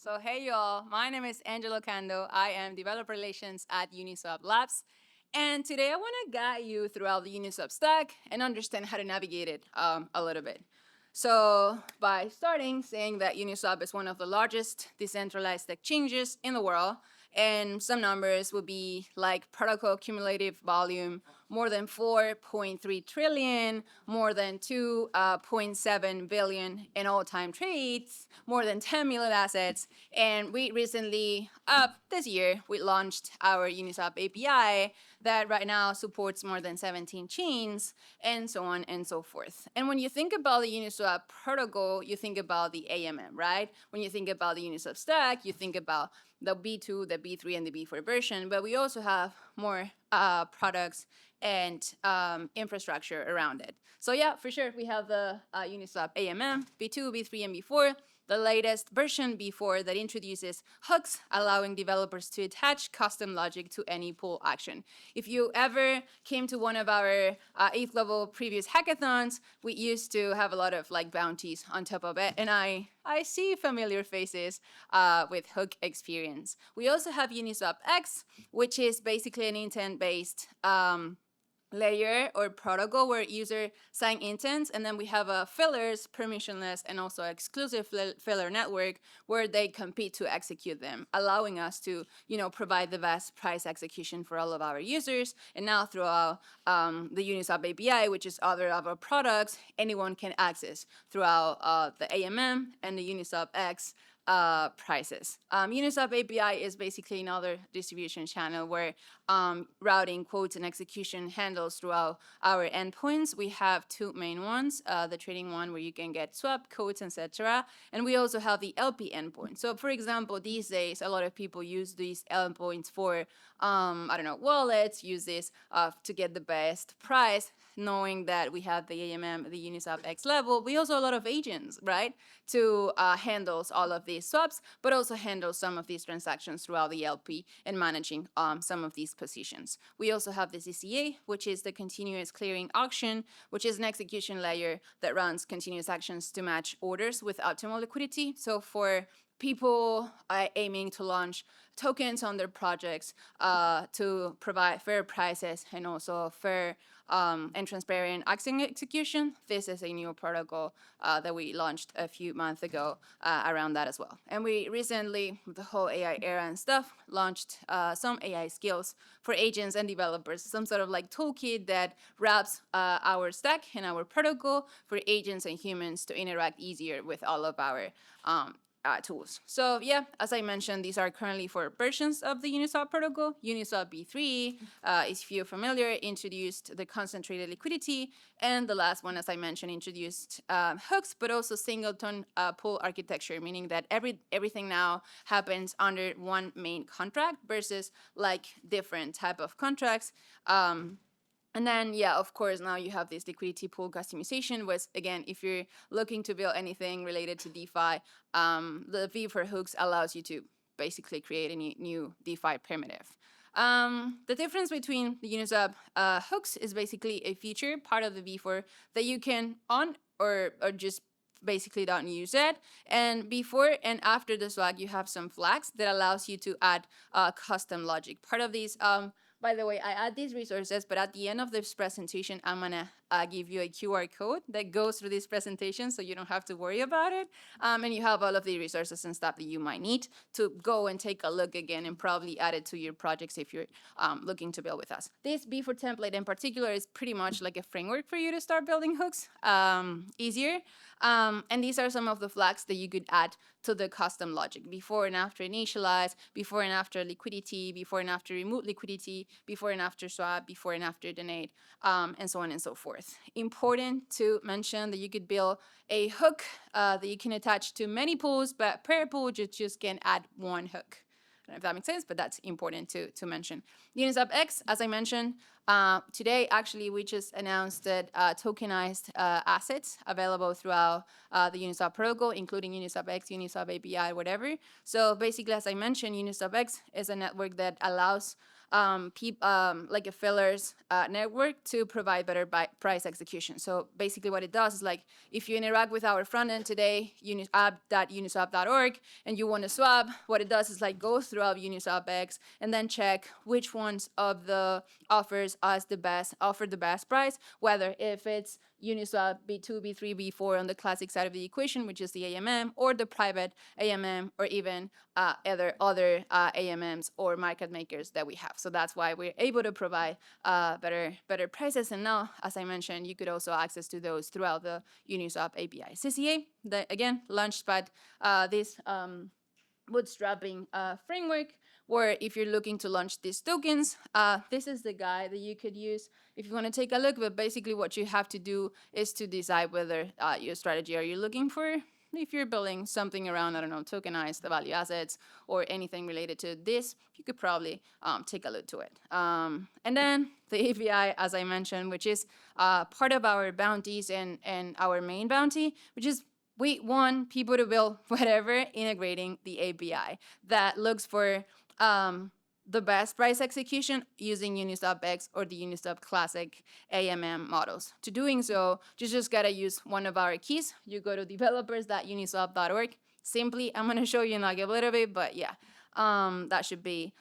So hey y'all, my name is Angelo Ocando. I am Developer Relations at Uniswap Labs. And today I want to guide you throughout the Uniswap stack and understand how to navigate it a little bit. So by starting saying that Uniswap is one of the largest decentralized exchanges in the world, and some numbers would be like protocol cumulative volume, more than 4.3 trillion, more than 2.7 billion in all-time trades, more than 10 million assets, and we recently, this year, we launched our Uniswap API that right now supports more than 17 chains, and so on and so forth. And when you think about the Uniswap protocol, you think about the AMM, right? When you think about the Uniswap stack, you think about the B2, the B3, and the B4 version, but we also have more products and infrastructure around it. So yeah, for sure, we have the Uniswap AMM, B2, B3, and B4, the latest version B4 that introduces hooks, allowing developers to attach custom logic to any pool action. If you ever came to one of our ETHGlobal previous hackathons, we used to have a lot of like bounties on top of it, and I see familiar faces with hook experience. We also have Uniswap X, which is basically an intent-based layer or protocol where user sign intents, and then we have a fillers, permissionless, and also exclusive filler network where they compete to execute them, allowing us to provide the best price execution for all of our users. And now throughout the Uniswap API, which is other of our products, anyone can access throughout the AMM and the Uniswap X prices. Uniswap API is basically another distribution channel where routing, quotes, and execution handles throughout our endpoints. We have two main ones, the trading one where you can get swap, quotes, etc. And we also have the LP endpoint. So for example, these days, a lot of people use these endpoints for, wallets, use this to get the best price, knowing that we have the AMM, the Uniswap X level. We also have a lot of agents, right, to handle all of these swaps, but also handle some of these transactions throughout the LP and managing some of these positions. We also have the CCA, which is the continuous clearing auction, which is an execution layer that runs continuous actions to match orders with optimal liquidity. So for people aiming to launch tokens on their projects to provide fair prices and also fair and transparent action execution, this is a new protocol that we launched a few months ago around that as well. And we recently, with the whole AI era and stuff, launched some AI skills for agents and developers, some sort of like toolkit that wraps our stack and our protocol for agents and humans to interact easier with all of our tools. So yeah, as I mentioned, these are currently 4 versions of the Uniswap protocol. Uniswap B3 is, if you're familiar, introduced the concentrated liquidity, and the last one, as I mentioned, introduced hooks, but also singleton pool architecture, meaning that everything now happens under one main contract versus like different type of contracts. And then, yeah, of course, now you have this liquidity pool customization, which, again, if you're looking to build anything related to DeFi, the V for hooks allows you to basically create a new DeFi primitive. The difference between the Uniswap hooks is basically a feature, part of the V4, that you can on or just basically don't use it. And before and after the swag, you have some flags that allows you to add custom logic. Part of these, by the way, I add these resources, but at the end of this presentation, I'm gonna give you a QR code that goes through this presentation so you don't have to worry about it. And you have all of the resources and stuff that you might need to go and take a look again and probably add it to your projects if you're looking to build with us. This B4 template in particular is pretty much like a framework for you to start building hooks easier. And these are some of the flags that you could add to the custom logic: before and after initialize, before and after liquidity, before and after remove liquidity, before and after swap, before and after donate, and so on and so forth. Important to mention that you could build a hook that you can attach to many pools, but per pool you just can add one hook. I don't know if that makes sense, but that's important to mention. Uniswap X, as I mentioned, today, actually, we just announced that tokenized assets available throughout the Uniswap protocol, including Uniswap X, Uniswap API, whatever. So basically, as I mentioned, Uniswap X is a network that allows like a fillers network to provide better price execution. So basically what it does is like if you interact with our front end today, app.uniswap.org, and you want to swap, what it does is like go throughout Uniswap X and then check which ones of the offers us offer the best price, whether if it's Uniswap B2, B3, B4 on the classic side of the equation, which is the AMM, or the private AMM, or even other AMMs or market makers that we have. So that's why we're able to provide better prices. And now, as I mentioned, you could also access to those throughout the Uniswap API. CCA, again, launched by this bootstrapping framework, where if you're looking to launch these tokens, this is the guide that you could use if you want to take a look. But basically what you have to do is to decide whether your strategy are you looking for. If you're building something around, I don't know, tokenized value assets or anything related to this, you could probably take a look to it. And then the API, as I mentioned, which is part of our bounties and our main bounty, which is we want people to build whatever integrating the API that looks for the best price execution using Uniswap X or the Uniswap Classic AMM models. To doing so, you just gotta use one of our keys. You go to developers.uniswap.org. Simply, I'm gonna show you in like a little bit, but yeah, that should be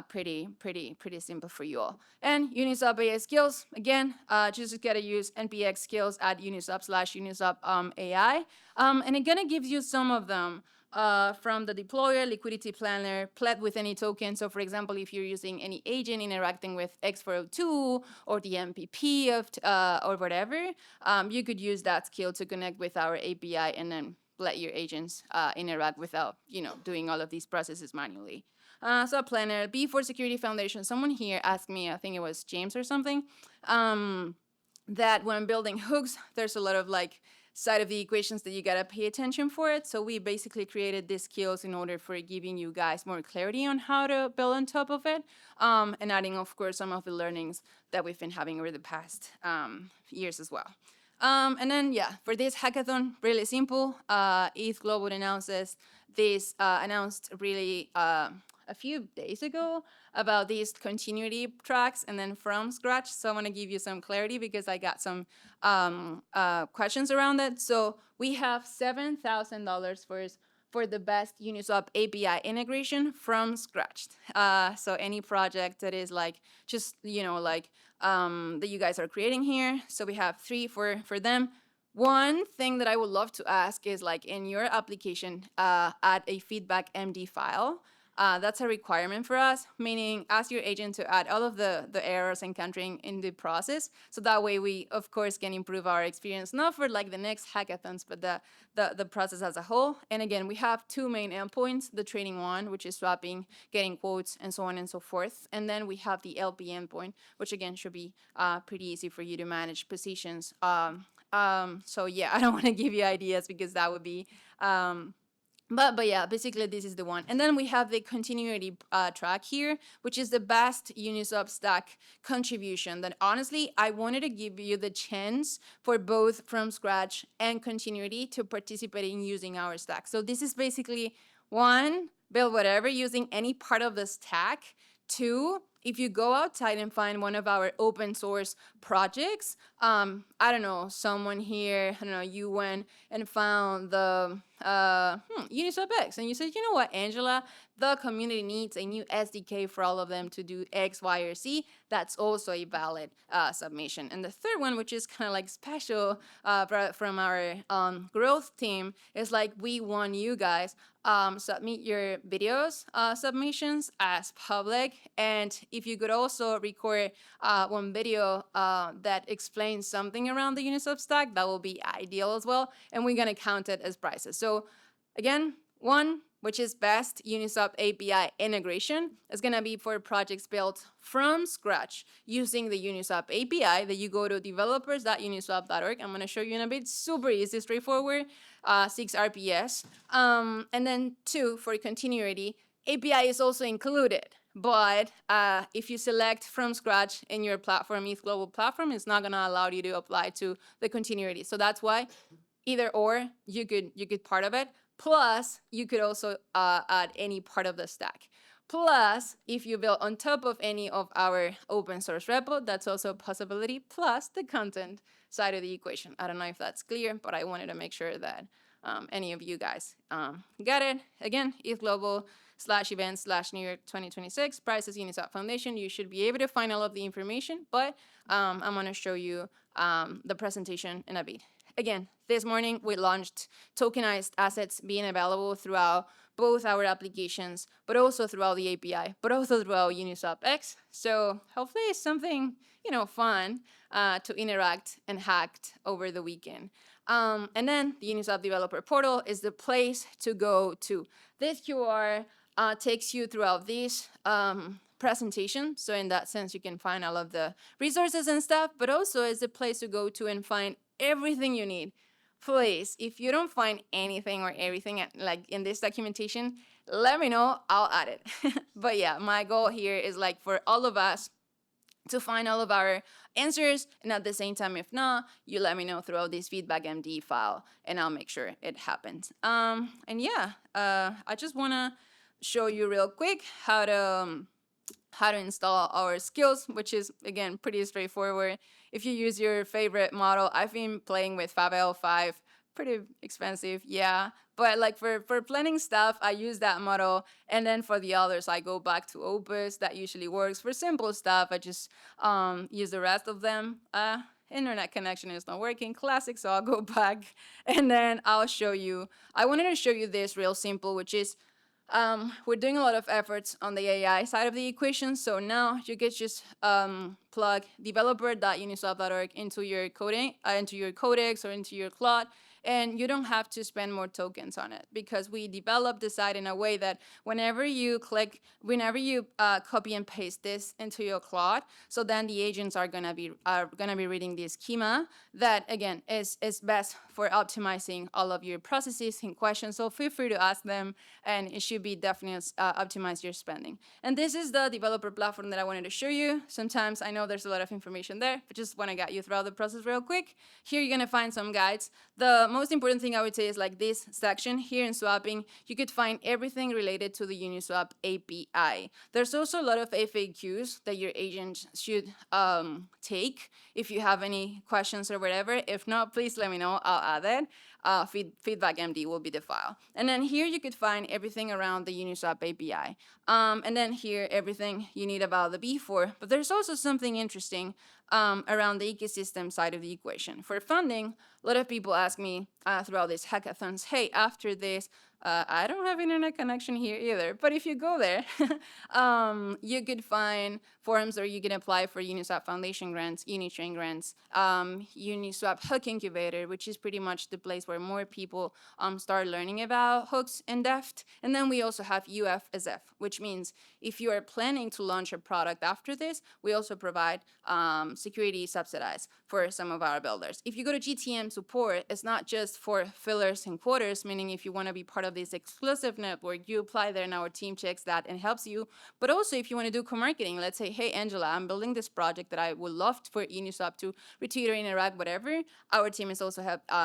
pretty simple for you all. And Uniswap AI skills, again, just gotta use npx skills at uniswap/uniswap AI. And it gonna gives you some of them from the deployer, liquidity planner, pledge with any token. So for example, if you're using any agent interacting with X402 or the MPP of or whatever, you could use that skill to connect with our API and then let your agents interact without, doing all of these processes manually. So a planner, B for Security Foundation. Someone here asked me, I think it was James or something, that when building hooks, there's a lot of like side of the equations that you gotta pay attention for it. So we basically created these skills in order for giving you guys more clarity on how to build on top of it, and adding, of course, some of the learnings that we've been having over the past years as well. And then, yeah, for this hackathon, really simple. ETHGlobal announced really a few days ago about these continuity tracks and then from scratch. So I want to give you some clarity because I got some questions around it. So we have $7,000 for the best Uniswap API integration from scratch. So any project that is like just, that you guys are creating here. So we have 3 for them. One thing that I would love to ask is like in your application, add a feedback MD file. That's a requirement for us, meaning ask your agent to add all of the errors encountering in the process. So that way we, of course, can improve our experience, not for like the next hackathons, but the process as a whole. And again, we have 2 main endpoints, the trading one, which is swapping, getting quotes, and so on and so forth. And then we have the LP endpoint, which again should be pretty easy for you to manage positions. So yeah, I don't want to give you ideas because that would be... But yeah, basically this is the one. And then we have the continuity track here, which is the best Uniswap stack contribution that honestly, I wanted to give you the chance for both from scratch and continuity to participate in using our stack. So this is basically 1, build whatever using any part of the stack. 2, if you go outside and find one of our open source projects, I don't know, someone here, I don't know, you went and found the Uniswap X, and you said, you know what, Angela, the community needs a new SDK for all of them to do X, Y, or Z. That's also a valid submission. And the third one, which is kind of like special from our growth team, is like we want you guys submit your videos submissions as public, and if you could also record one video that explains something around the Uniswap stack, that will be ideal as well, and we're gonna count it as prices. So again, 1, which is best Uniswap API integration, is gonna be for projects built from scratch using the Uniswap API that you go to developers.uniswap.org. I'm gonna show you in a bit, super easy, straightforward, 6 RPS. And then 2, for continuity, API is also included. But if you select from scratch in your platform, ETHGlobal platform, it's not gonna allow you to apply to the continuity. So that's why either or, you could part of it. Plus, you could also add any part of the stack. Plus, if you build on top of any of our open source repo, that's also a possibility, plus the content side of the equation. I don't know if that's clear, but I wanted to make sure that any of you guys got it. Again, ETHGlobal/events/New York 2026, prices Uniswap Foundation. You should be able to find all of the information, but I'm going to show you the presentation in a bit. Again, this morning we launched tokenized assets being available throughout both our applications, but also throughout the API, but also throughout Uniswap X. So hopefully it's something, fun to interact and hack over the weekend. And then the Uniswap Developer Portal is the place to go to. This QR takes you throughout this presentation. So in that sense, you can find all of the resources and stuff, but also it's a place to go to and find everything you need. Please, if you don't find anything or everything like in this documentation, let me know, I'll add it. But yeah, my goal here is like for all of us to find all of our answers, and at the same time, if not, you let me know throughout this feedback MD file, and I'll make sure it happens. And yeah, I just wanna show you real quick how to install our skills, which is, again, pretty straightforward. If you use your favorite model, I've been playing with 5L5, pretty expensive, yeah. But like for planning stuff, I use that model. And then for the others, I go back to Opus. That usually works. For simple stuff, I just use the rest of them. Internet connection is not working, classic, so I'll go back. And then I'll show you, I wanted to show you this real simple, which is, we're doing a lot of efforts on the AI side of the equation, so now you can just plug developer.uniswap.org into your coding, into your codex or into your Claude, and you don't have to spend more tokens on it because we developed the site in a way that whenever you copy and paste this into your Claude, so then the agents are gonna be reading the schema that again is best for optimizing all of your processes and questions. So feel free to ask them, and it should be definitely optimize your spending. And this is the developer platform that I wanted to show you. Sometimes I know there's a lot of information there, but just want to get you throughout the process real quick. Here you're gonna find some guides. The most important thing I would say is like this section here in swapping, you could find everything related to the Uniswap API. There's also a lot of FAQs that your agent should take if you have any questions or whatever. If not, please let me know, I'll add it. Feedback MD will be the file. And then here you could find everything around the Uniswap API. And then here, everything you need about the B4. But there's also something interesting around the ecosystem side of the equation. For funding, a lot of people ask me throughout these hackathons, hey, after this, I don't have internet connection here either, but if you go there, you could find forums where you can apply for Uniswap Foundation grants, Unitrain grants, Uniswap Hook Incubator, which is pretty much the place where more people start learning about hooks in depth. And then we also have UFSF, which means if you are planning to launch a product after this, we also provide security subsidized for some of our builders. If you go to GTM support, it's not just for fillers and quoters, meaning if you want to be part of this exclusive network, you apply there and our team checks that and helps you. But also if you want to do co-marketing, let's say, hey, Angela, I'm building this project that I would love for Uniswap to retweet or interact, whatever, our team is also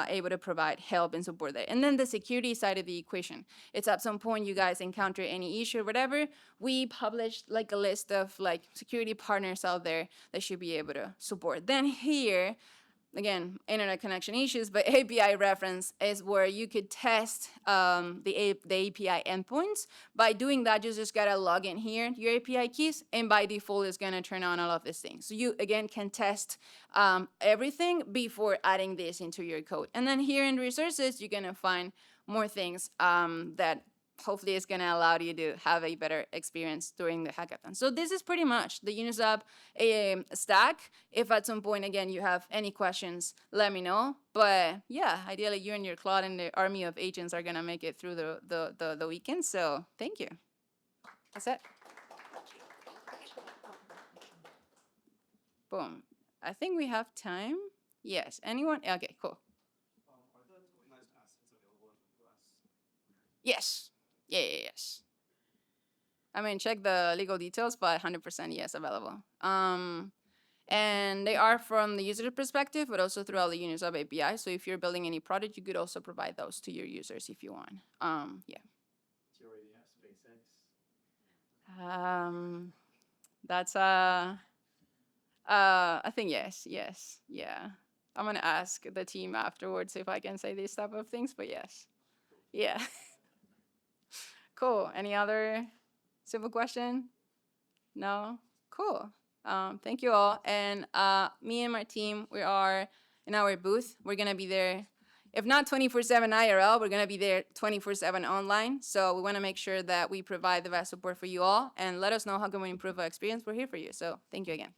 able to provide help and support there. And then the security side of the equation. It's at some point you guys encounter any issue or whatever, we published like a list of like security partners out there that should be able to support. Then here, again, internet connection issues, but API reference is where you could test the API endpoints. By doing that, you just gotta log in here, your API keys, and by default, it's gonna turn on all of these things. So you, again, can test everything before adding this into your code. And then here in resources, you're gonna find more things that hopefully it's going to allow you to have a better experience during the hackathon. So this is pretty much the Uniswap stack. If at some point, again, you have any questions, let me know. But yeah, ideally you and your Claude and the army of agents are going to make it through the weekend. So thank you. That's it. Boom. I think we have time. Yes. Anyone? Okay, cool. Are the tokenized assets available in the US? Yes. Yes. I mean, check the legal details, but 100% yes, available. And they are from the user perspective, but also throughout the Uniswap API. So if you're building any product, you could also provide those to your users if you want. Yeah. Do you already have SpaceX? That's I think yes, yeah. I'm gonna ask the team afterwards if I can say these type of things, but yes, yeah. Cool. Any other simple question? No? Cool. Thank you all. And me and my team, we are in our booth. We're going to be there, if not 24/7 IRL, we're going to be there 24/7 online. So we want to make sure that we provide the best support for you all. And let us know how can we improve our experience. We're here for you. So thank you again.